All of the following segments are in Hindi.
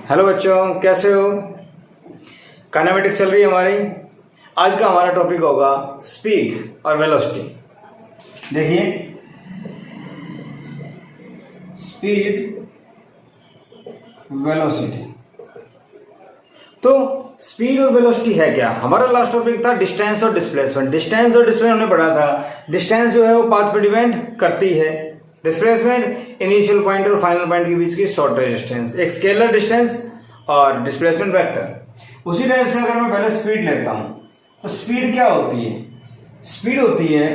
हेलो बच्चों, कैसे हो? काइनेमेटिक्स चल रही है हमारी। आज का हमारा टॉपिक होगा स्पीड और वेलोसिटी। देखिए, स्पीड वेलोसिटी। तो स्पीड और वेलोसिटी है क्या? हमारा लास्ट टॉपिक था डिस्टेंस और डिस्प्लेसमेंट। डिस्टेंस और डिस्प्लेसमेंट हमने पढ़ा था। डिस्टेंस जो है वो पाथ पे डिपेंड करती है। डिस्प्लेसमेंट इनिशियल पॉइंट और फाइनल पॉइंट के बीच की शॉर्टेज डिस्टेंस, एक स्केलर डिस्टेंस और डिस्प्लेसमेंट वेक्टर। उसी टाइप से अगर मैं पहले स्पीड लेता हूं तो स्पीड क्या होती है? स्पीड होती है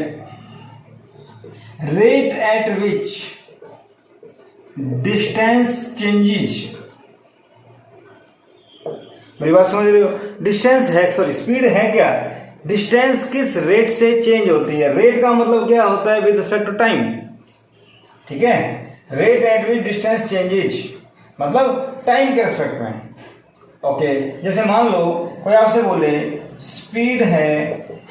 rate at which distance changes. मेरी बात समझ रहे हो? डिस्टेंस है, सॉरी, स्पीड है क्या? डिस्टेंस किस रेट से चेंज होती है। रेट का मतलब क्या होता है? With respect to time. ठीक है, rate at which distance changes मतलब टाइम के रिस्पेक्ट में। ओके, जैसे मान लो कोई आपसे बोले स्पीड है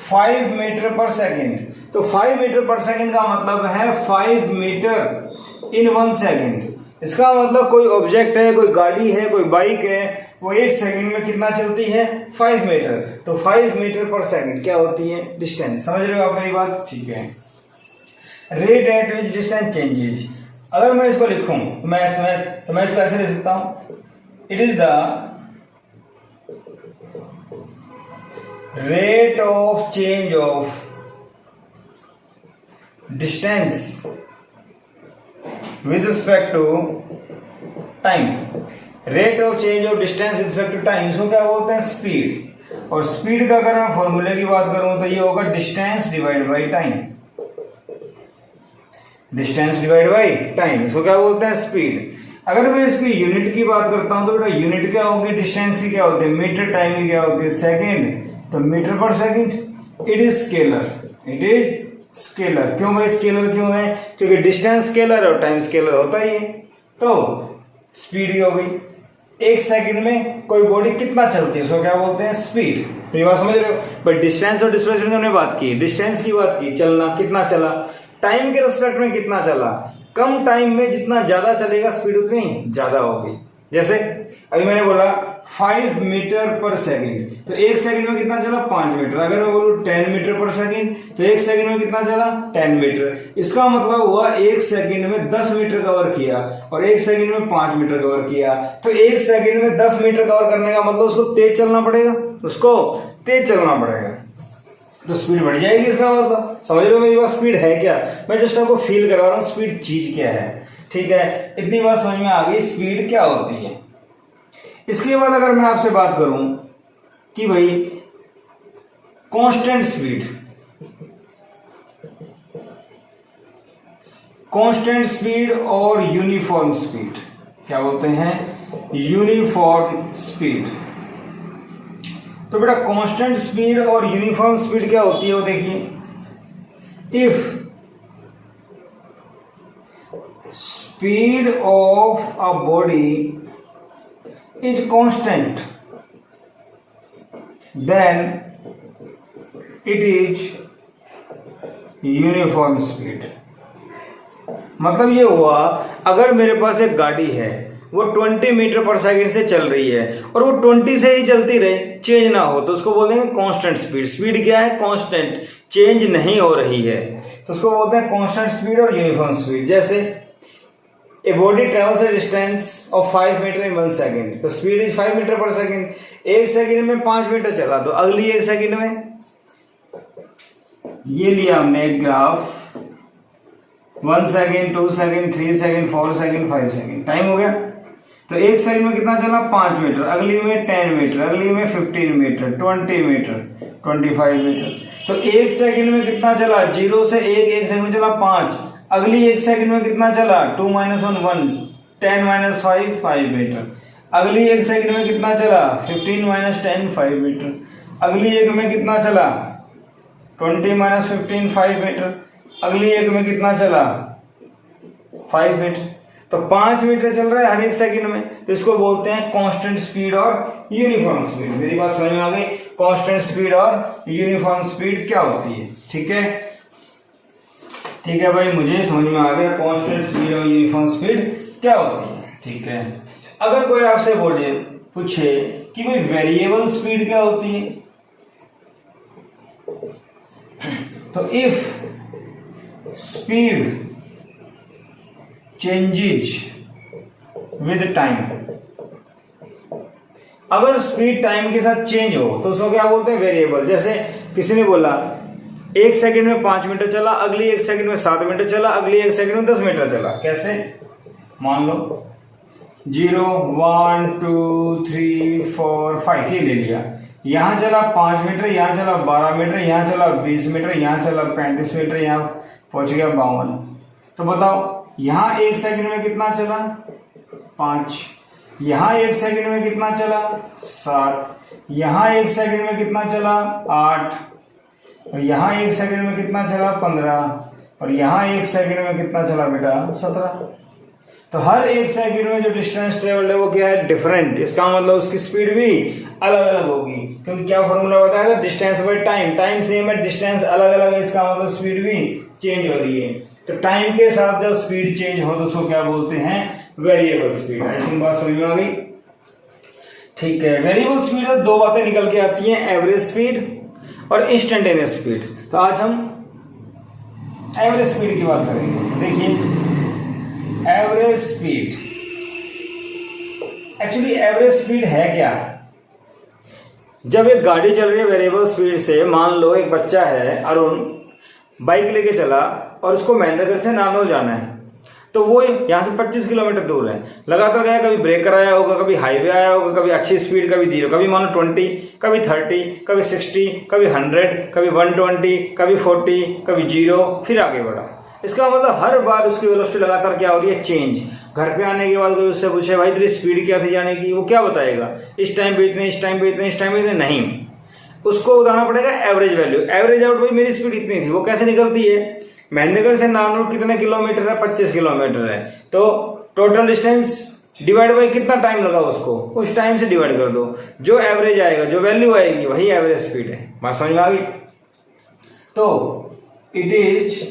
5 मीटर पर सेकेंड, तो 5 मीटर पर सेकेंड का मतलब है 5 मीटर इन 1 सेकेंड। इसका मतलब कोई ऑब्जेक्ट है, कोई गाड़ी है, कोई बाइक है, वो 1 सेकेंड में कितना चलती है? 5 मीटर। तो 5 मीटर पर सेकेंड क्या होती है? डिस्टेंस। समझ रहे हो आप मेरी बात? ठीक है। Rate at which distance changes. अगर मैं इसको लिखूं तो मैं इसको ऐसे लिख सकता हूं, it is the rate of change of distance with respect to time. Rate of change of distance with respect to time, इसको क्या बोलते हैं? स्पीड। और स्पीड का अगर मैं फॉर्मूले की बात करूं तो ये होगा distance divide by time. Distance divide by time, इसको क्या बोलते हैं? स्पीड। अगर मैं इसकी यूनिट की बात करता हूं तो बेटा यूनिट क्या होगी? डिस्टेंस की क्या होती है? मीटर। टाइम की क्या होती है? सेकेंड। तो मीटर पर second. It is scalar. It is scalar. क्यों भाई स्केलर क्यों है? क्योंकि डिस्टेंस स्केलर और टाइम स्केलर होता ही है। तो स्पीड ही हो गई। 1 सेकंड में कोई बॉडी कितना चलती है उसको क्या बोलते हैं? स्पीड। ये बात समझ रहे हो? बट डिस्टेंस और डिस्प्लेसमेंट हमने बात की, डिस्टेंस की बात की, चलना कितना चला, टाइम के रिस्पेक्ट में कितना चला। कम टाइम में जितना ज्यादा चलेगा स्पीड उतनी ज्यादा होगी। जैसे अभी मैंने बोला 5 मीटर पर सेकंड, तो 1 सेकंड में कितना चला? 5 मीटर। अगर मैं बोलूं 10 मीटर पर सेकंड, तो 1 सेकंड में कितना चला? 10 मीटर। इसका मतलब हुआ 1 सेकंड में 10 मीटर कवर किया और 1 सेकंड में 5 मीटर कवर किया। तो 1 सेकंड में 10 मीटर कवर करने का मतलब उसको तेज चलना पड़ेगा, तो स्पीड बढ़ जाएगी। इसका मतलब समझ रहे हो मेरी बात? स्पीड है क्या? मैं जस्ट आपको फील करवा रहा हूं स्पीड चीज क्या है। ठीक है, इतनी बात समझ में आ गई स्पीड क्या होती है। इसके बाद अगर मैं आपसे बात करूं कि भाई कांस्टेंट स्पीड और यूनिफॉर्म स्पीड, क्या बोलते हैं? Uniform speed. तो बेटा कांस्टेंट स्पीड और यूनिफॉर्म स्पीड क्या होती है वो देखिए। If speed of a body is constant then it is uniform speed. मतलब ये हुआ, अगर मेरे पास एक गाड़ी है वो 20 मीटर पर सेकंड से चल रही है और वो 20 से ही चलती रहे, चेंज ना हो, तो उसको बोलेंगे कांस्टेंट स्पीड। स्पीड क्या है? कांस्टेंट, चेंज नहीं हो रही है, तो उसको बोलते हैं कांस्टेंट स्पीड और यूनिफॉर्म स्पीड। जैसे a body travels a distance of 5 metre in 1 second, तो speed is 5 metre per second. 1 second में 5 मीटर चला, तो अगली 1 सेकंड में, ये लिया हमने एक graph, 1 second, 2 second, 3 second, 4 second, 5 second, time हो गया। तो 1 सेकंड में कितना चला? 5 मीटर। अगली में 10 मीटर, अगली में 15 मीटर, 20 मीटर, 25 मीटर। तो 1 सेकंड में कितना चला? 0 से 1 सेकंड में चला 5। अगली 1 सेकंड में कितना चला? 2 - 1 1, 10 - 5 5 मीटर। अगली 1 सेकंड में कितना चला? 15 - 10 5 मीटर। अगली एक में कितना चला? 20 - 15 5 मीटर। अगली एक में कितना चला? 5 मीटर। तो 5 मीटर चल रहा है हर 1 सेकंड में, तो इसको बोलते हैं कांस्टेंट स्पीड और यूनिफॉर्म स्पीड। मेरी बात समझ में आ गई? कांस्टेंट स्पीड और यूनिफॉर्म स्पीड क्या होती है। ठीक है, ठीक है भाई, मुझे समझ में आ गया कांस्टेंट स्पीड और यूनिफॉर्म स्पीड क्या होती है। ठीक है, अगर कोई आपसे बोले पूछे कि भाई वेरिएबल स्पीड क्या होती है, तो if speed changes with time, अगर स्पीड टाइम के साथ चेंज हो तो उसको क्या बोलते हैं, वेरिएबल। जैसे किसी ने बोला 1 सेकंड में 5 मीटर चला, अगली 1 सेकंड में 7 मीटर चला, अगली 1 सेकंड में 10 मीटर चला। कैसे? मान लो 0 1 2 3 4 5 ये ले लिया, यहां चला 5 मीटर, यहां चला 12 मीटर, यहां चला 20 मीटर, यहां चला 35 मीटर, यहां पहुंच गया 52। तो बताओ यहां 1 सेकंड में कितना चला, 5, यहां 1 सेकंड में कितना चला, 7, यहां 1 सेकंड में कितना चला, 8, और यहां 1 सेकंड में कितना चला, 15, और यहां 1 सेकंड में कितना चला बेटा, 17। तो हर 1 सेकंड में जो डिस्टेंस ट्रेवल्ड है वो क्या है, डिफरेंट। इसका मतलब उसकी स्पीड भी अलग अलग होगी, क्योंकि क्या फॉर्मूला बताया था, distance by time. Time same है, डिस्टेंस अलग अलग है, इसका मतलब स्पीड भी चेंज हो रही है। तो टाइम के साथ जब स्पीड चेंज हो तो उसको क्या बोलते हैं, वेरिएबल स्पीड। आई थिंक बात समझ में आ गई। ठीक है, वेरिएबल स्पीड से दो बातें निकल के आती हैं, एवरेज स्पीड और इंस्टेंटेनियस स्पीड। तो आज हम एवरेज स्पीड की बात करेंगे। देखिए average speed, actually average speed है क्या? जब एक गाड़ी चल रही है वेरिएबल स्पीड से, मान लो एक बच्चा है अरुण, बाइक लेके चला और उसको महेंद्रगढ़ से नानोल जाना है, तो वो यहाँ से 25 किलोमीटर दूर है, लगातार गया, कभी ब्रेक कराया होगा, कभी हाईवे आया होगा, कभी अच्छी स्पीड, कभी धीरे, कभी मान लो 20, कभी 30, कभी 60, कभी 100, कभी 120, कभी 40, कभी 0, फिर आगे बढ़ा। इसका मतलब हर बार उसकी वेलोसिटी लगातार क्या हो रही है, चेंज। घर पे आने के बाद कोई उससे पूछे भाई तेरी स्पीड क्या थी जाने की, वो क्या बताएगा, इस टाइम पे इतने, इस टाइम पे इतने, इस टाइम पे इतने, नहीं। उसको बताना पड़ेगा एवरेज वैल्यू, एवरेज आउट, भाई मेरी स्पीड इतनी थी। वो कैसे निकलती है, महेंद्रगढ़ से नानोल कितने किलोमीटर है, 25 किलोमीटर है, तो टोटल डिस्टेंस डिवाइड बाई कितना टाइम लगा उसको, उस टाइम से डिवाइड कर दो, जो एवरेज आएगा, जो वैल्यू आएगी, वही एवरेज स्पीड है। बात समझ में आ गई? तो it is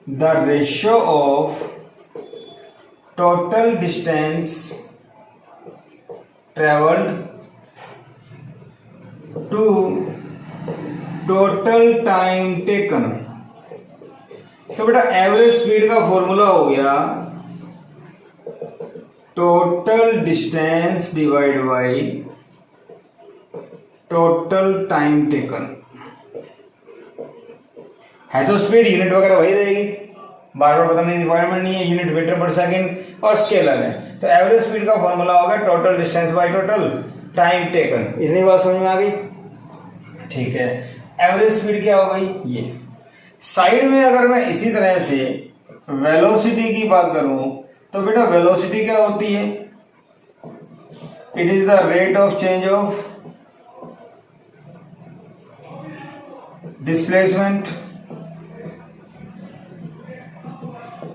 the ratio of total distance travelled to total time taken. तो बेटा एवरेज स्पीड का फॉर्मूला हो गया total distance divide by total time taken. है तो स्पीड, यूनिट वगैरह वही रहेगी, बार बार बताने की रिक्वायरमेंट नहीं है, यूनिट मीटर पर सेकंड और स्केलर है। तो एवरेज स्पीड का फॉर्मूला होगा total distance by total time taken. इतनी बात समझ में आ गई? ठीक है, एवरेज स्पीड क्या हो गई ये। साइड में अगर मैं इसी तरह से वेलोसिटी की बात करूं तो बेटा वेलोसिटी क्या होती है, it is the rate of change of displacement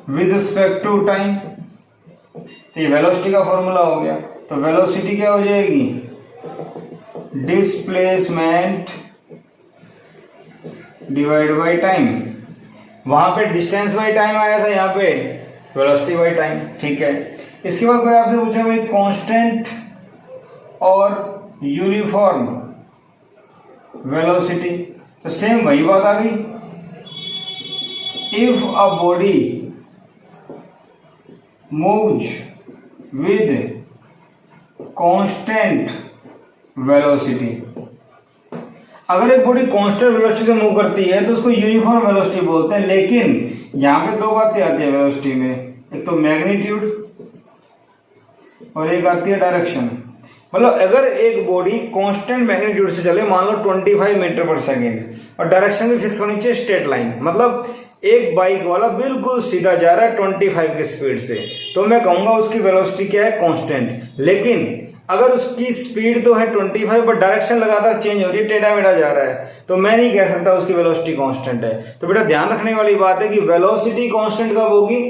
with respect to time. तो ये वेलोसिटी का फॉर्मूला हो गया। तो वेलोसिटी क्या हो जाएगी, डिस्प्लेसमेंट डिवाइड बाई टाइम। वहां पे डिस्टेंस बाई टाइम आया था, यहाँ पे वेलोसिटी बाई टाइम। ठीक है, इसके बाद कोई आपसे पूछे भाई कांस्टेंट और यूनिफॉर्म वेलोसिटी, तो सेम वही बात आ गई। If a body moves with constant velocity, अगर एक बॉडी कांस्टेंट वेलोसिटी से मूव करती है तो उसको यूनिफॉर्म वेलोसिटी बोलते हैं। लेकिन यहां पे दो बातें आती है वेलोसिटी में, एक तो मैग्नीट्यूड और एक आती है डायरेक्शन। मतलब अगर एक बॉडी कांस्टेंट मैग्नीट्यूड से चले, मान लो 25 मीटर पर सेकेंड, और डायरेक्शन भी फिक्स होनी चाहिए स्ट्रेट लाइन, मतलब एक बाइक वाला बिल्कुल सीधा जा रहा है 25 की स्पीड से, तो मैं कहूंगा उसकी वेलोसिटी क्या है, कांस्टेंट। लेकिन अगर उसकी स्पीड तो है 25 पर डायरेक्शन लगातार चेंज हो रही है, टेढ़ा मेढ़ा जा रहा है, तो मैं नहीं कह सकता उसकी वेलोसिटी कांस्टेंट है। तो बेटा ध्यान रखने वाली बात है कि वेलोसिटी कांस्टेंट कब होगी,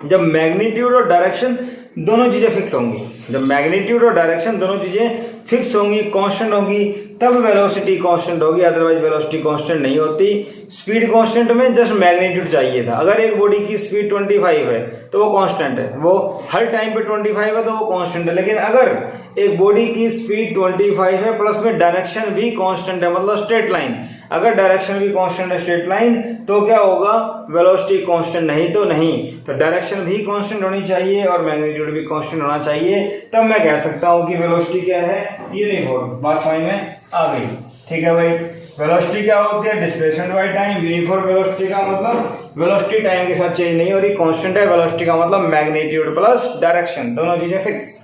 जब मैग्नीट्यूड और डायरेक्शन दोनों चीजें फिक्स होंगी। जब मैग्नीट्यूड और डायरेक्शन दोनों चीजें फिक्स होंगी, कांस्टेंट होंगी, तब वेलोसिटी कांस्टेंट होगी, अदरवाइज वेलोसिटी कांस्टेंट नहीं होती। स्पीड कांस्टेंट में जस्ट मैग्नीट्यूड चाहिए था। अगर एक बॉडी की स्पीड 25 है तो वो कांस्टेंट है, वो हर टाइम पे 25 है तो वो कांस्टेंट है। लेकिन अगर एक बॉडी की स्पीड 25 है प्लस में डायरेक्शन भी कांस्टेंट है, मतलब स्ट्रेट लाइन, अगर डायरेक्शन भी कांस्टेंट है स्ट्रेट लाइन, तो क्या होगा, वेलोसिटी कांस्टेंट, नहीं तो नहीं। तो डायरेक्शन भी कांस्टेंट होनी चाहिए और मैग्नीट्यूड भी कांस्टेंट होना चाहिए, तब मैं कह सकता हूं कि वेलोसिटी क्या है, यूनिफॉर्म। बात समझ में आ गई? ठीक है भाई। वेलोसिटी क्या होती है, displacement by time. Uniform velocity का मतलब वेलोसिटी टाइम के साथ चेंज नहीं हो रही, कांस्टेंट है। वेलोसिटी का मतलब मैग्नीट्यूड प्लस डायरेक्शन, दोनों चीजें फिक्स।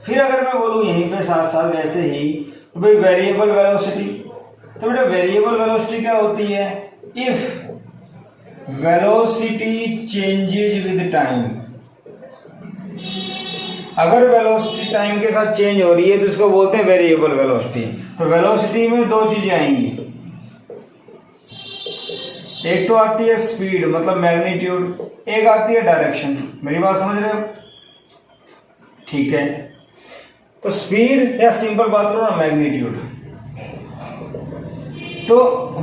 फिर अगर मैं बोलूं यहीं पे साथ साथ वैसे ही भाई वेरिएबल वेलोसिटी, तो बेटा वेरिएबल वेलोसिटी क्या होती है, if velocity changes with time. अगर वेलोसिटी टाइम के साथ चेंज हो रही है तो इसको बोलते हैं वेरिएबल वेलोसिटी। तो वेलोसिटी में दो चीजें आएंगी, एक तो आती है स्पीड मतलब मैग्नीट्यूड, एक आती है डायरेक्शन। मेरी बात समझ रहे हो? ठीक है। तो स्पीड या सिंपल बात करो ना, मैग्नीट्यूड। तो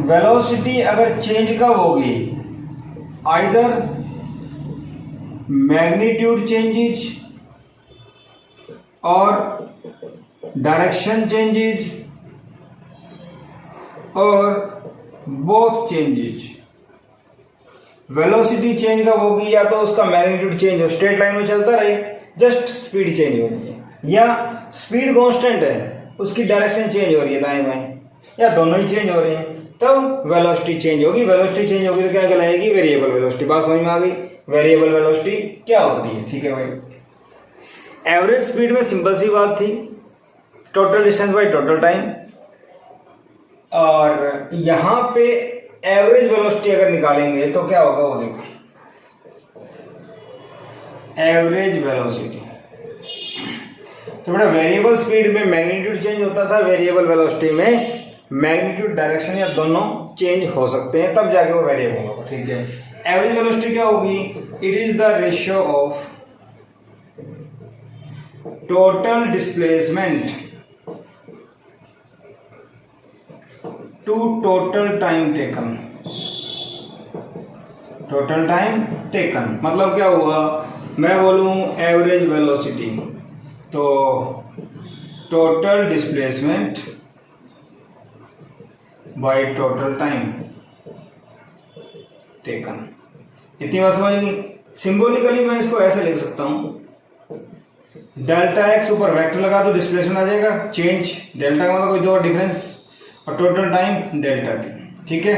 वेलोसिटी अगर चेंज कब होगी, आइदर मैग्नीट्यूड चेंजेज और डायरेक्शन चेंजेज और बोथ चेंजेज। वेलोसिटी चेंज कब होगी, या तो उसका मैग्नीट्यूड चेंज हो, स्ट्रेट लाइन में चलता रहे, जस्ट स्पीड चेंज हो रही है, या स्पीड कांस्टेंट है उसकी डायरेक्शन चेंज हो रही है दाएं बाएं, या दोनों ही चेंज हो रहे हैं, तब वेलोसिटी चेंज होगी। वेलोसिटी चेंज होगी तो क्या कहलाएगी, वेरिएबल वेलोसिटी। बात समझ में आ गई? वेरिएबल वेलोसिटी क्या होती है? ठीक है भाई। एवरेज स्पीड में सिंपल सी बात थी, total distance by total time. और यहां पे एवरेज वेलोसिटी अगर निकालेंगे तो क्या होगा, वो देखो, एवरेज वेलोसिटी। तो बेटा वेरिएबल स्पीड में मैग्नीट्यूड चेंज होता था, वेरिएबल वेलोसिटी में मैग्नीट्यूड डायरेक्शन या दोनों चेंज हो सकते हैं, तब जाके वो वेरिएबल होगा। ठीक है। एवरेज वेलोसिटी क्या होगी, it is the ratio of total displacement to total time taken. Total time taken मतलब क्या हुआ, मैं बोलूं एवरेज वेलोसिटी, तो total displacement by total time taken. इतनी बात समझ गई? सिंबॉलिकली मैं इसको ऐसे लिख सकता हूं, डेल्टा एक्स ऊपर वेक्टर लगा तो डिस्प्लेसमेंट आ जाएगा, चेंज डेल्टा का मतलब कोई दो डिफरेंस, और टोटल टाइम डेल्टा टी। ठीक है,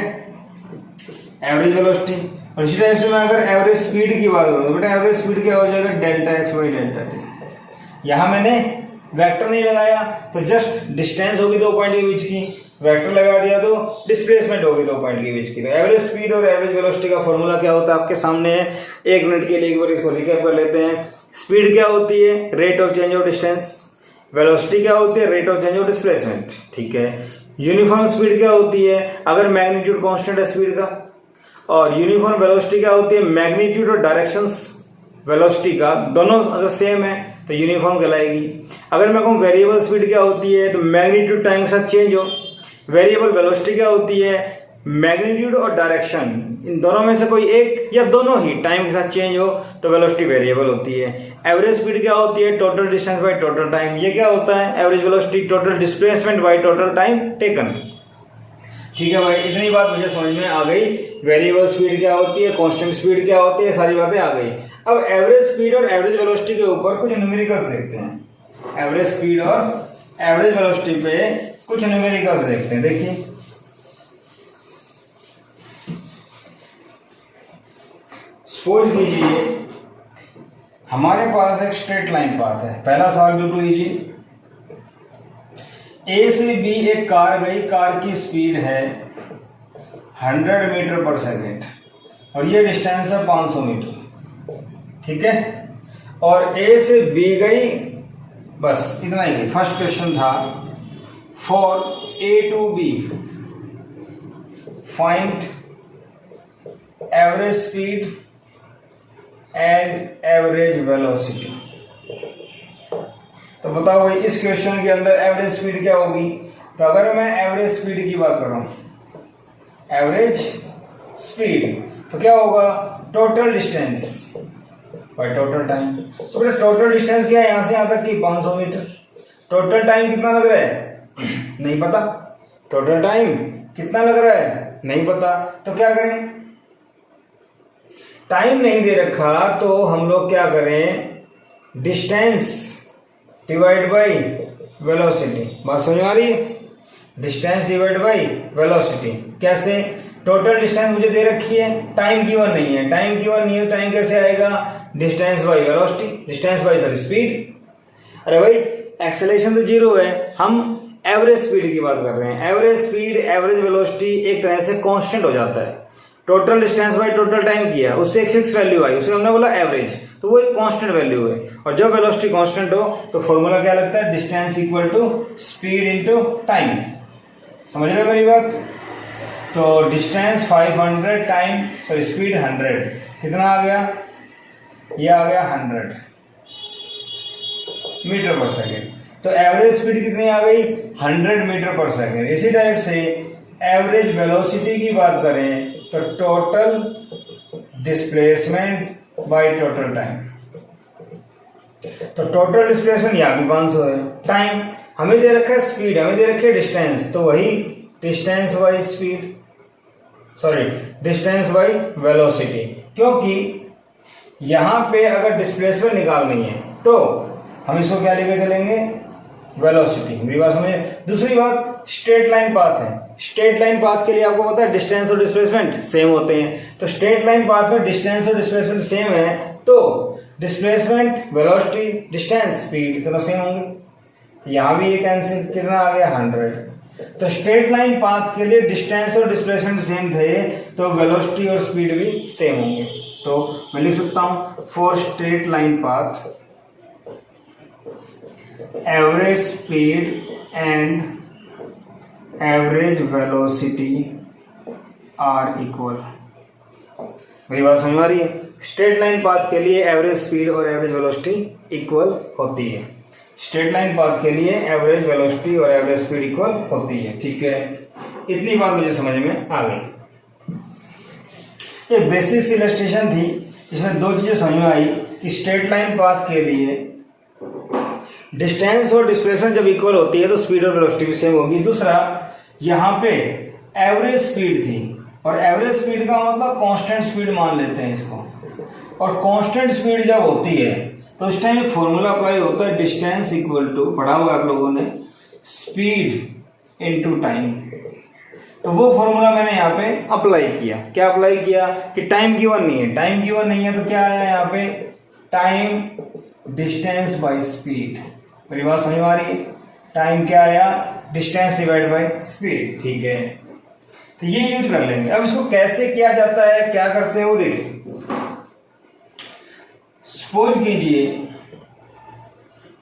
एवरेज वेलोसिटी। और इसी टाइप से मैं अगर एवरेज स्पीड की बात करूँ तो बेटा एवरेज स्पीड क्या हो जाएगा, delta x by delta T. यहां मैंने वेक्टर नहीं लगाया तो जस्ट डिस्टेंस होगी दो पॉइंट के बीच की, वेक्टर लगा दिया तो डिस्प्लेसमेंट होगी दो पॉइंट के बीच की। तो एवरेज स्पीड और एवरेज वेलोसिटी का फॉर्मूला क्या होता है आपके सामने है, एक मिनट के लिए एक बार इसको रिकैप कर लेते हैं। स्पीड क्या होती है, rate of change of distance. Velocity क्या होती है, rate of change of displacement. ठीक है। यूनिफॉर्म स्पीड क्या होती है, अगर मैग्नीट्यूड कांस्टेंट है स्पीड का। और यूनिफॉर्म वेलोसिटी क्या होती है, मैग्नीट्यूड और डायरेक्शंस वेलोसिटी का दोनों अगर सेम है तो यूनिफॉर्म कहलाएगी। अगर मैं कहूँ वेरिएबल स्पीड क्या होती है, तो मैग्नीट्यूड टाइम के साथ चेंज हो। वेरिएबल वेलोसिटी क्या होती है, मैग्नीट्यूड और डायरेक्शन इन दोनों में से कोई एक या दोनों ही टाइम के साथ चेंज हो तो वेलोसिटी वेरिएबल होती है। एवरेज स्पीड क्या होती है, total distance by total time. ये क्या होता है, average velocity total displacement by total time taken. ठीक है भाई, इतनी बात मुझे समझ में आ गई। वेरिएबल स्पीड क्या होती है, कांस्टेंट स्पीड क्या होती है, सारी बातें आ गई। अब एवरेज स्पीड और एवरेज वेलोसिटी के ऊपर कुछ न्यूमेरिकल्स देखते हैं। एवरेज स्पीड और एवरेज वेलोसिटी पे कुछ न्यूमेरिकल्स देखते हैं। देखिए, सपोज कीजिए हमारे पास एक स्ट्रेट लाइन पाथ है। पहला सवाल बिल्कुल इजी, ए से बी एक कार गई, कार की स्पीड है 100 मीटर पर सेकेंड और ये डिस्टेंस है 500 मीटर। ठीक है, और ए से बी गई, बस इतना ही। फर्स्ट क्वेश्चन था for A to B find average speed and average velocity. तो बताओ भाई, इस क्वेश्चन के अंदर एवरेज स्पीड क्या होगी, तो अगर मैं एवरेज स्पीड की बात कर रहा हूँ, एवरेज स्पीड, तो क्या होगा, total distance by total time. तो बेटा टोटल डिस्टेंस क्या है, यहाँ से यहाँ तक की 500 मीटर। टोटल टाइम कितना लग रहा है, नहीं पता। टोटल टाइम कितना लग रहा है, नहीं पता। तो क्या करें, टाइम नहीं दे रखा तो हम लोग क्या करें, डिस्टेंस डिवाइड बाय वेलोसिटी। बात समझ में आ रही है, डिस्टेंस डिवाइड बाय वेलोसिटी। कैसे, टोटल डिस्टेंस मुझे दे रखी है, टाइम गिवन नहीं है, टाइम गिवन नहीं है, टाइम कैसे आएगा, distance by velocity, distance by sorry speed. अरे भाई एक्सेलरेशन तो जीरो है, हम एवरेज स्पीड की बात कर रहे हैं। एवरेज स्पीड, एवरेज वेलोसिटी एक तरह से कांस्टेंट हो जाता है। Total distance by total time किया, उससे एक फिक्स वैल्यू आई, उसे हमने बोला एवरेज, तो वो एक कांस्टेंट वैल्यू है। और जब वेलोसिटी कांस्टेंट हो तो फॉर्मूला क्या लगता है, distance equal to speed into time. समझ रहे हो मेरी बात। तो डिस्टेंस 500 टाइम सॉरी स्पीड 100, कितना आ गया, ये आ गया 100 मीटर पर सेकेंड। तो एवरेज स्पीड कितनी आ गई, 100 मीटर पर सेकेंड। इसी टाइप से एवरेज वेलोसिटी की बात करें तो total displacement by total time. तो टोटल डिस्प्लेसमेंट यहाँ भी 500 है, टाइम हमें दे रखा है, स्पीड हमें दे रखी है, डिस्टेंस, तो वही distance by speed sorry distance by velocity. क्योंकि यहां पे अगर डिस्प्लेसमेंट निकालनी है तो हम इसको क्या लेके चलेंगे, वेलोसिटी। मेरी बात समझे। दूसरी बात, स्ट्रेट लाइन पाथ है। स्ट्रेट लाइन पाथ के लिए आपको पता है डिस्टेंस और डिस्प्लेसमेंट सेम होते हैं। तो स्ट्रेट लाइन पाथ में डिस्टेंस और डिस्प्लेसमेंट सेम है, तो डिस्प्लेसमेंट, वेलोसिटी, डिस्टेंस, स्पीड दोनों सेम होंगे। यहां भी ये कैंसिल, कितना आ गया 100। तो स्ट्रेट लाइन पाथ के लिए डिस्टेंस और डिस्प्लेसमेंट सेम थे, तो वेलोसिटी और स्पीड भी सेम होंगे। तो मैं लिख सकता हूं, for straight line path average speed and average velocity are equal. मेरी बात समझ आ रही है। स्ट्रेट लाइन पाथ के लिए एवरेज स्पीड और एवरेज वेलोसिटी इक्वल होती है। स्ट्रेट लाइन पाथ के लिए एवरेज वेलोसिटी और एवरेज स्पीड इक्वल होती है। ठीक है, इतनी बात मुझे समझ में आ गई। ये बेसिक इलस्ट्रेशन थी, इसमें दो चीजें समझ में आई कि स्ट्रेट लाइन पाथ के लिए डिस्टेंस और डिस्प्लेसमेंट जब इक्वल होती है तो स्पीड और वेलोसिटी भी सेम होगी। दूसरा, यहाँ पे एवरेज स्पीड थी, और एवरेज स्पीड का मतलब कांस्टेंट स्पीड मान लेते हैं इसको। और कांस्टेंट स्पीड जब होती है तो उस टाइम एक फॉर्मूला अप्लाई होता है, डिस्टेंस इक्वल टू, पढ़ा हुआ आप लोगों ने, स्पीड इनटू टाइम। तो वो फॉर्मूला मैंने यहाँ पे अप्लाई किया। क्या अप्लाई किया कि टाइम गिवन नहीं है, टाइम गिवन नहीं है तो क्या आया यहाँ पे, टाइम डिस्टेंस बाय स्पीड। मेरी बात समझ में आ रही है। टाइम क्या आया, डिस्टेंस डिवाइड बाय स्पीड। ठीक है, तो ये यूज कर लेंगे। अब इसको कैसे किया जाता है, क्या करते हैं वो देखिए। सपोज कीजिए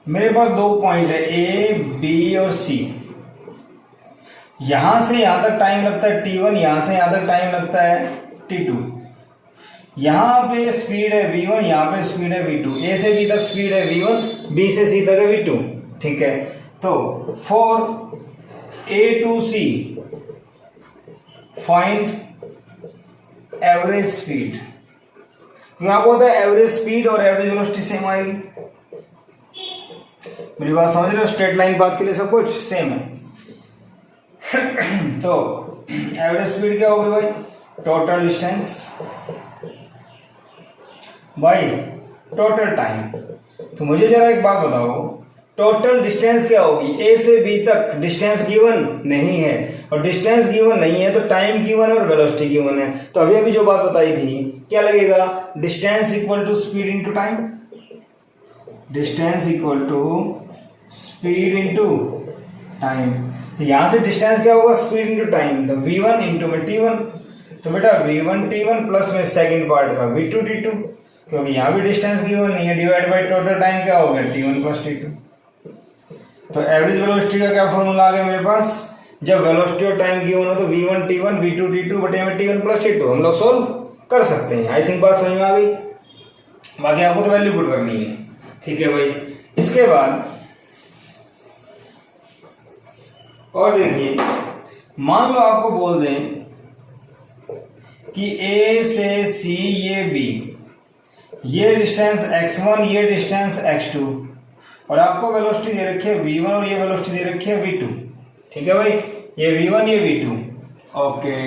मेरे पास दो पॉइंट है ए, बी और सी। यहां से यहां तक टाइम लगता है t1, यहां से यहां तक टाइम लगता है t2। यहां पे स्पीड है v1, यहां पे स्पीड है v2। ए से बी तक स्पीड है v1, बी से सी तक है v2। ठीक है, तो for A to C find average speed. आपको पता है एवरेज स्पीड और एवरेज वेलोसिटी सेम आएगी। मेरी बात समझ रहे हो। स्ट्रेट लाइन पाथ के लिए सब कुछ सेम है। तो एवरेज स्पीड क्या होगी भाई, total distance by total time. तो मुझे जरा एक बात बताओ, टोटल डिस्टेंस क्या होगी, ए से बी तक डिस्टेंस गिवन नहीं है, और डिस्टेंस गिवन नहीं है तो टाइम गिवन है और वेलोसिटी गिवन है। तो अभी अभी जो बात बताई थी, क्या लगेगा, distance equal to speed into time. Distance equal to speed into time. तो यहां से डिस्टेंस क्या होगा, स्पीड इनटू टाइम, तो v1 इनटू में t1। तो बेटा v1 t1 प्लस में सेकंड पार्ट का v2 t2, क्योंकि यहां भी डिस्टेंस गिवन नहीं है, डिवाइड बाय टोटल टाइम क्या हो गया, t1 प्लस t2। तो एवरेज वेलोसिटी का क्या फॉर्मूला आ गया मेरे पास, जब वेलोसिटी और टाइम गिवन हो तो v1 t1 v2 t2 बटे में t1 प्लस t2। हम लोग सोल्व कर सकते हैं। आई थिंक बात समझ में आ गई। बाकी आपको तो वैल्यू पुट करनी है। ठीक है भाई। इसके बाद और देखिए मान लो आपको बोल दें कि A से C ये B, ये डिस्टेंस x1 ये डिस्टेंस x2 और आपको वेलोसिटी दे रखी है v1 और ये वेलोसिटी दे रखी है v2। ठीक है भाई, ये v1 ये v2। Okay,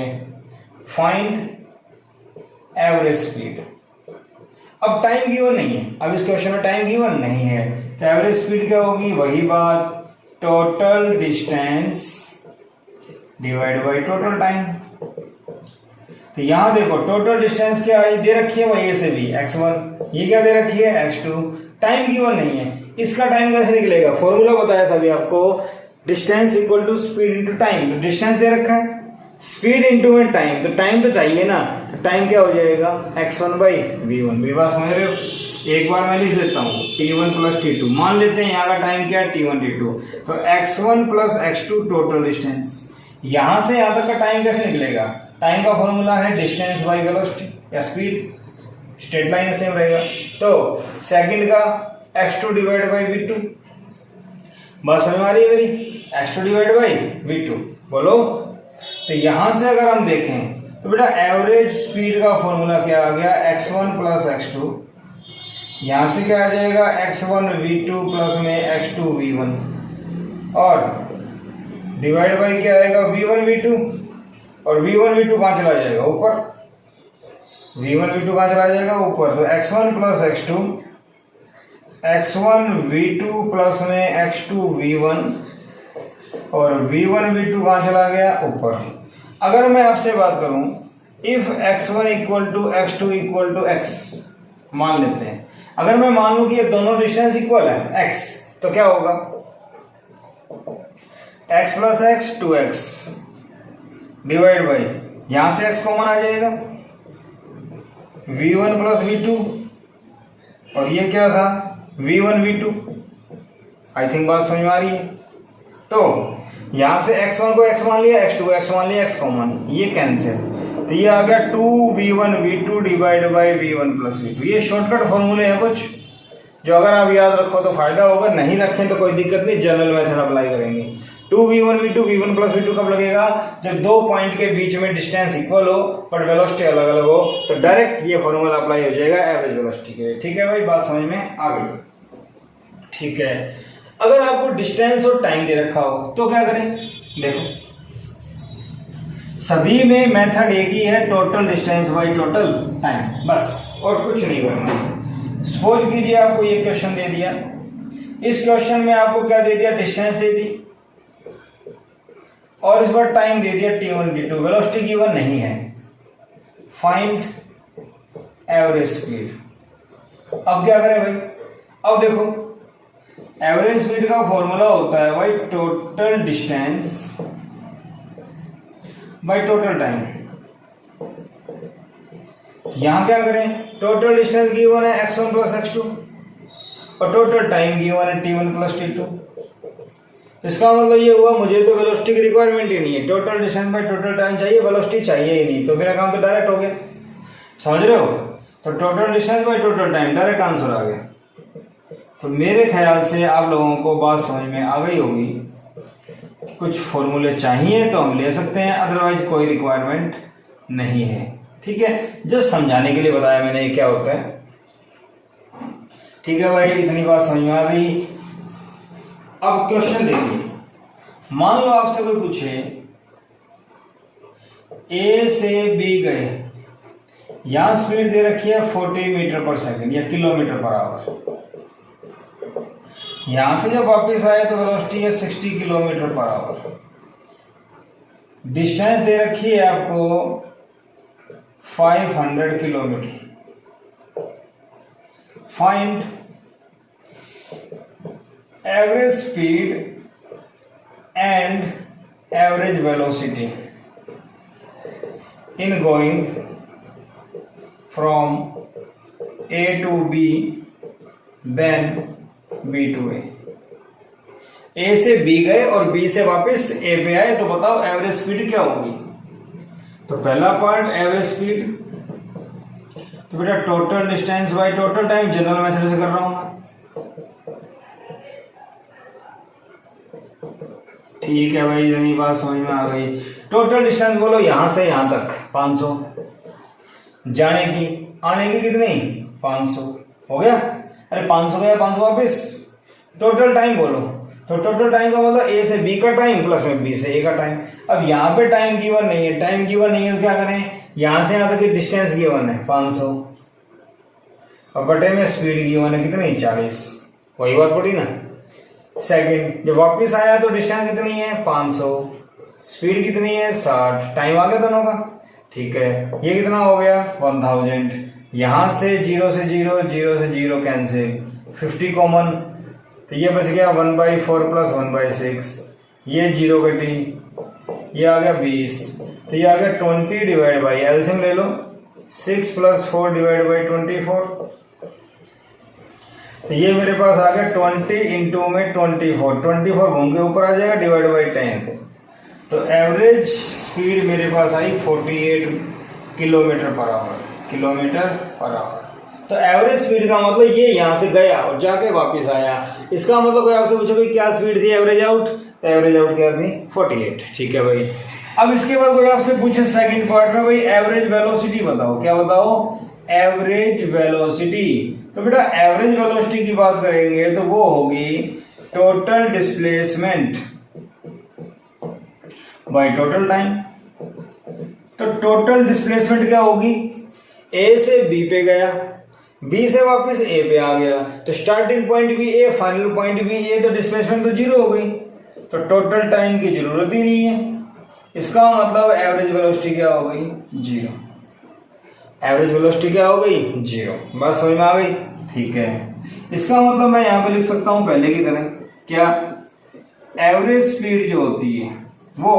find average speed. अब टाइम गिवन नहीं है, अब इस क्वेश्चन में टाइम गिवन नहीं है, तो एवरेज स्पीड क्या होगी, वही बात, total distance divide by total time. तो यहां देखो टोटल डिस्टेंस क्या है, दे रखी है वही से भी x1, ये क्या दे रखी है x2, टाइम गिवन नहीं है। इसका टाइम कैसे निकलेगा, फॉर्मूला बताया था अभी आपको, distance equal to speed into time. तो डिस्टेंस दे रखा है, स्पीड इंटू में टाइम, तो टाइम तो चाहिए ना, तो टाइम क्या हो जाएगा x1 बाई v1। मेरी बात समझ रहे हो, एक बार मैं लिख देता हूँ t1 प्लस t2, मान लेते हैं यहाँ का टाइम क्या है t1 t2, तो x1 plus x2 total distance. यहां से यहां तक का टाइम कैसे निकलेगा, टाइम का फॉर्मूला है डिस्टेंस बाई वेलोसिटी या स्पीड, स्ट्रेट लाइन सेम रहेगा। तो सेकंड का x2 डिवाइड बाई v2, बस समझ आ रही है मेरी, x2 डिवाइड बाई v2, बोलो। तो यहां से अगर हम देखें तो बेटा एवरेज स्पीड का फॉर्मूला क्या आ गया, x1 प्लस x2, यहां से क्या आ जाएगा x1 v2 प्लस में x2 v1, और डिवाइड बाई क्या आएगा v1 v2, और v1 v2 कहां चला जाएगा ऊपर, v1 v2 कहां चला जाएगा ऊपर, तो x1 plus x2, x1 v2 plus में x2 v1, और v1 v2 कहां चला गया ऊपर। अगर मैं आपसे बात करूं if x1 equal to x2 equal to x, मान लेते हैं, अगर मैं मान लूं कि ये दोनों डिस्टेंस इक्वल है x, तो क्या होगा x plus x 2x divide by, यहां से x कॉमन आ जाएगा v1 प्लस v2, और ये क्या था v1 v2। आई थिंक बात समझ में आ रही है। तो यहां से x1 को x मान लिया, x मान लिया, x कॉमन, ये कैंसिल, तो ये आ गया 2v1 v2 divide by v1 plus v2। ये शॉर्टकट फॉर्मूले हैं कुछ जो अगर आप याद रखो तो फायदा होगा, नहीं रखें तो कोई दिक्कत नहीं, जनरल मेथड अप्लाई करेंगे। 2v1 v2 v1 plus v2 कब लगेगा, जब दो पॉइंट के बीच में डिस्टेंस इक्वल हो बट वेलोसिटी अलग अलग हो, तो डायरेक्ट ये फॉर्मूला अप्लाई हो जाएगा एवरेज वेलोसिटी के लिए। ठीक है भाई, बात समझ में आ गई। ठीक है, अगर आपको डिस्टेंस और टाइम दे रखा हो तो क्या करें, देखो सभी में मेथड एक ही है, total distance by total time, बस और कुछ नहीं करना। सपोज कीजिए आपको ये क्वेश्चन दे दिया, इस क्वेश्चन में आपको क्या दे दिया, डिस्टेंस दे दी और इस बार टाइम दे दिया t1 t2, वेलोसिटी गिवन नहीं है, फाइंड एवरेज स्पीड। अब क्या करें भाई, अब देखो एवरेज स्पीड का फॉर्मूला होता है भाई total distance by total time. यहां क्या करें, टोटल डिस्टेंस गिवन है x1 प्लस x2 और टोटल टाइम गिवन है t1 प्लस t2। इसका मतलब ये हुआ मुझे तो वेलोसिटी की रिक्वायरमेंट ही नहीं है, total distance by total time चाहिए, वेलोसिटी चाहिए ही नहीं, तो मेरा काम तो डायरेक्ट हो गया, समझ रहे हो। तो total distance by total time direct answer आ गया। तो मेरे ख्याल से आप लोगों को बात समझ में आ गई होगी, कुछ फॉर्मूले चाहिए तो हम ले सकते हैं, अदरवाइज कोई रिक्वायरमेंट नहीं है। ठीक है, जस्ट समझाने के लिए बताया मैंने ये क्या होता है। ठीक है भाई, इतनी बात समझ में आ गई। अब क्वेश्चन देखिए, मान लो आपसे कोई पूछे ए से बी गए, यहां स्पीड दे रखी है 40 मीटर पर सेकंड या किलोमीटर पर आवर, यहां से जब वापस आए तो वेलोसिटी है 60 किलोमीटर पर आवर, डिस्टेंस दे रखी है आपको 500 kilometre, find average speed and average velocity in going from A to B देन B to A। A से B गए और B से वापस A पे आए, तो बताओ एवरेज स्पीड क्या होगी। तो पहला पार्ट एवरेज स्पीड, तो बेटा total distance by total time, general method से कर रहा हूं मैं। ठीक है भाई, इतनी बात समझ में आ गई। टोटल डिस्टेंस बोलो यहाँ से यहाँ तक 500, जाने की, आने की कितनी 500 हो गया। अरे 500 गया 500 वापस। टोटल टाइम बोलो, तो टोटल टाइम का मतलब ए से बी का टाइम प्लस में बी से ए का टाइम। अब यहाँ पे टाइम गिवन नहीं है, टाइम गिवन नहीं है तो क्या करें, यहाँ से यहाँ तक की डिस्टेंस गिवन है 500 और बटे में स्पीड गिवन है कितनी 40, वही बात पड़ी ना। सेकंड जब वापस आया तो डिस्टेंस कितनी है 500, स्पीड कितनी है 60, टाइम आ गया दोनों का। ठीक है, ये कितना हो गया 1000। यहाँ से 0 से 0, 0 से 0 कैंसिल, 50 कॉमन, तो ये बच गया 1/4 प्लस 1/6, ये 0 कटी, ये आ गया 20, तो ये आ गया 20 डिवाइड बाई एलसीएम ले लो 6 प्लस 4 डिवाइड बाई 24, तो ये मेरे पास आ गया 20 इंटू में 24 घूम के ऊपर आ जाएगा डिवाइड बाई 10, तो एवरेज स्पीड मेरे पास आई 48 किलोमीटर पर आवर। तो एवरेज स्पीड का मतलब ये यहाँ से गया और जाके वापस आया। इसका मतलब कोई आपसे पूछे भाई क्या स्पीड थी एवरेज आउट, तो एवरेज आउट क्या थी 48। ठीक है भाई, अब इसके बाद कोई आपसे पूछे सेकंड पार्ट में भाई एवरेज वेलोसिटी बताओ, क्या बताओ एवरेज वेलोसिटी। तो बेटा एवरेज वेलोसिटी की बात करेंगे तो वो होगी total displacement by total time. तो टोटल डिस्प्लेसमेंट क्या होगी, ए से बी पे गया, बी से वापस ए पे आ गया, तो स्टार्टिंग पॉइंट भी ए, फाइनल पॉइंट भी ए, तो डिस्प्लेसमेंट तो 0 हो गई, तो टोटल टाइम की जरूरत ही नहीं है। इसका मतलब एवरेज वेलोसिटी क्या हो गई 0। एवरेज वेलोसिटी क्या हो गई 0। बात समझ में आ गई। ठीक है, इसका मतलब मैं यहां पे लिख सकता हूं पहले की तरह, क्या एवरेज स्पीड जो होती है वो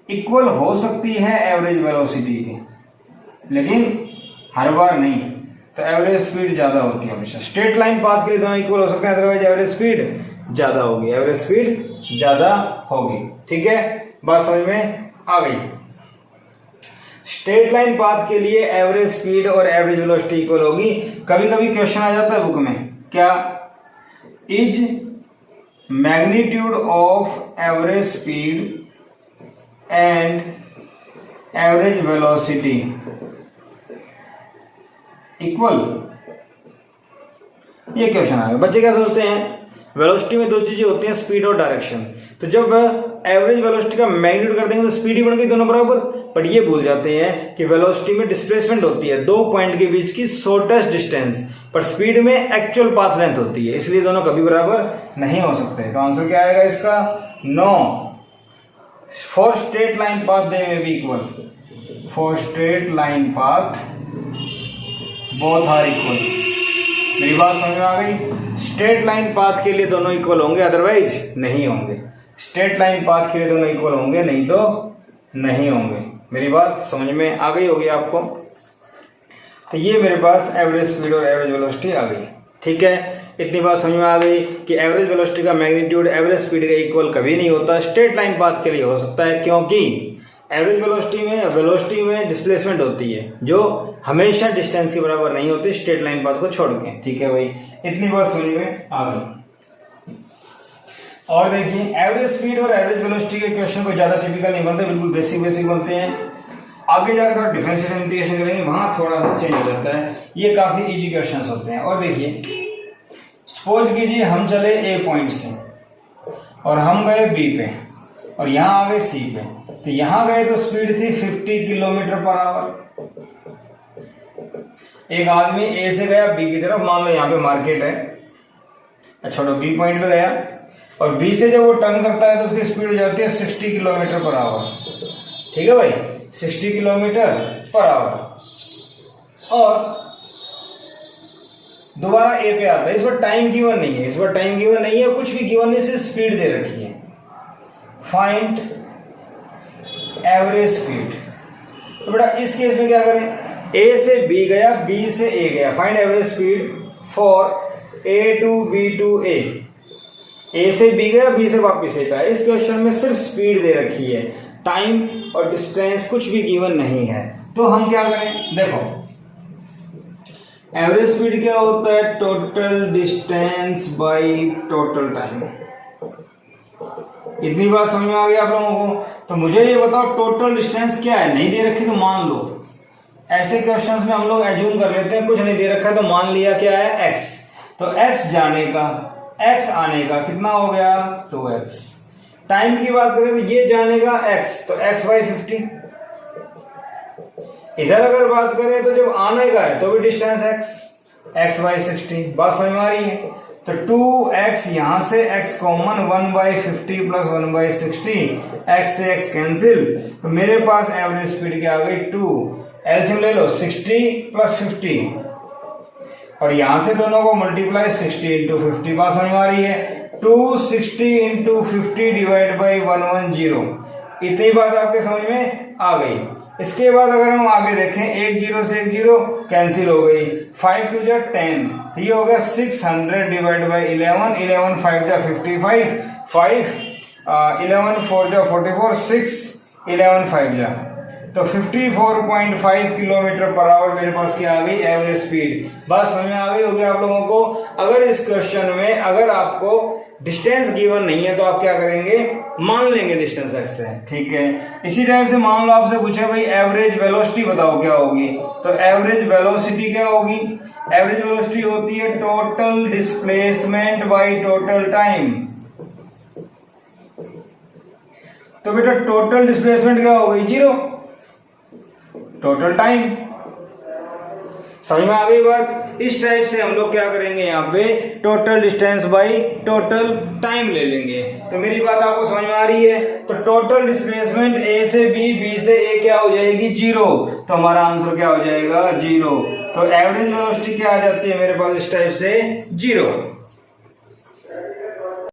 इक्वल हो सकती है एवरेज वेलोसिटी के, लेकिन हर बार नहीं। तो एवरेज स्पीड ज्यादा होती है हमेशा। स्ट्रेट लाइन पाथ के लिए दोनों इक्वल हो सकते हैं, अदरवाइज एवरेज स्पीड ज्यादा होगी, एवरेज स्पीड ज्यादा होगी। ठीक है, बात समझ में आ गई। स्ट्रेट लाइन पाथ के लिए एवरेज स्पीड और एवरेज वेलोसिटी इक्वल होगी। कभी कभी क्वेश्चन आ जाता है बुक में, क्या is magnitude of average speed and average velocity equal, ये क्वेश्चन आएगा। बच्चे क्या सोचते हैं, वेलोसिटी में दो चीजें होती हैं, स्पीड और डायरेक्शन। तो जब एवरेज वेलोसिटी का मैग्नीट्यूड कर देंगे तो स्पीड ही बढ़ गई दोनों बराबर। बट ये भूल जाते हैं कि वेलोसिटी में डिस्प्लेसमेंट होती है दो पॉइंट के बीच की शॉर्टेस्ट डिस्टेंस, पर स्पीड में एक्चुअल पाथ लेंथ होती है, इसलिए दोनों कभी बराबर नहीं हो सकते। तो आंसर क्या आएगा इसका, no. For straight line path they may be equal, for straight line path both are equal. मेरी बात समझ में आ गई। स्ट्रेट लाइन पाथ के लिए दोनों इक्वल होंगे, अदरवाइज नहीं होंगे। स्ट्रेट लाइन पाथ के लिए दोनों इक्वल होंगे, नहीं तो नहीं होंगे। मेरी बात समझ में आ गई होगी आपको। तो ये मेरे पास एवरेज स्पीड और एवरेज वेलोसिटी आ गई। ठीक है, इतनी बात समझ में आ गई कि एवरेज वेलोसिटी का मैग्नीट्यूड एवरेज स्पीड के इक्वल कभी नहीं होता, स्ट्रेट लाइन पाथ के लिए हो सकता है, क्योंकि एवरेज वेलोसिटी में डिस्प्लेसमेंट होती है जो हमेशा डिस्टेंस के बराबर नहीं होती स्ट्रेट लाइन पाथ को छोड़ के। ठीक है भाई, इतनी बात समझ में आ गई। और देखिए एवरेज स्पीड और एवरेज वेलोसिटी के क्वेश्चन को ज्यादा टिपिकल नहीं बनते, बिल्कुल बेसिक बनते हैं। आगे जाकर थोड़ा डिफरेंशिएशन इंटीग्रेशन करेंगे, वहां थोड़ा सा चेंज हो जाता है। ये काफी इजी क्वेश्चन होते हैं। और देखिए सपोज कीजिए हम चले ए पॉइंट से और हम गए बी पे और यहाँ आ गए सी पे, तो यहाँ गए तो स्पीड थी 50 किलोमीटर पर आवर। एक आदमी ए से गया बी की तरफ, मान लो यहाँ पे मार्केट है, छोड़ो बी पॉइंट पे गया, और बी से जब वो टर्न करता है तो उसकी स्पीड हो जाती है 60 किलोमीटर पर आवर। ठीक है भाई, 60 किलोमीटर पर आवर। और दोबारा ए पे आता है, इस बार टाइम गिवन नहीं है, कुछ भी गिवन नहीं, सिर्फ स्पीड दे रखी है। Find average speed. तो बेटा इस केस में क्या करें, ए से बी गया, बी से ए गया, find average speed for A to B to A. A से बी गया, बी से वापस ए का। इस क्वेश्चन में सिर्फ स्पीड दे रखी है, टाइम और डिस्टेंस कुछ भी गिवन नहीं है। तो हम क्या करें, देखो एवरेज स्पीड क्या होता है, total distance by total time. इतनी बात समझ में आ गई आप लोगों को। तो मुझे ये बताओ टोटल डिस्टेंस क्या है, नहीं दे रखी तो मान लो। ऐसे क्वेश्चंस में हम लोग एज्यूम कर लेते हैं कुछ नहीं दे रखा है तो मान लिया क्या है x, तो x जाने का x आने का कितना हो गया 2x। टाइम की बात करें तो ये जाने का x, तो x बाई 50। इधर अगर बात करें तो जब आने का है तो भी डिस्टेंस x बाई 60। बात समझ में आ रही है। तो 2x यहां से x common 1 by 50 plus 1 by 60, x से x कैंसिल, तो मेरे पास एवरेज स्पीड क्या आ गई 2। एलसीएम ले लो 60 प्लस 50 और यहां से दोनों को मल्टीप्लाई 60 इंटू 50। बात समझ में आ रही है। 260 इंटू 50 डिवाइड बाई 110। इतनी बात आपके समझ में आ गई। इसके बाद अगर हम आगे देखें, एक जीरो से एक जीरो कैंसिल हो गई, 5 टू जा 10, तो ये हो गया 600 डिवाइड बाई 11, 11 5 जा 55, 5 11 4 जा 44, 6 11 5 जा, तो 54.5 किलोमीटर पर आवर मेरे पास क्या आ गई एवरेज स्पीड। बात समझ में आ गई होगी आप लोगों को। अगर इस क्वेश्चन में अगर आपको डिस्टेंस गिवन नहीं है तो आप क्या करेंगे, मान लेंगे डिस्टेंस x है, ठीक है। इसी टाइप से मान लो आपसे पूछे भाई एवरेज वेलोसिटी बताओ क्या होगी, तो एवरेज वेलोसिटी क्या होगी, एवरेज वेलोसिटी होती है total displacement by total time. तो बेटा टोटल डिस्प्लेसमेंट क्या हो गई 0, टोटल टाइम। समझ में आ गई बात। इस टाइप से हम लोग क्या करेंगे, यहाँ पे total distance by total time ले लेंगे। तो मेरी बात आपको समझ में आ रही है। तो टोटल डिस्प्लेसमेंट ए से बी, बी से ए क्या हो जाएगी 0, तो हमारा आंसर क्या हो जाएगा 0। तो एवरेज वेलोसिटी क्या आ जाती है मेरे पास इस टाइप से 0।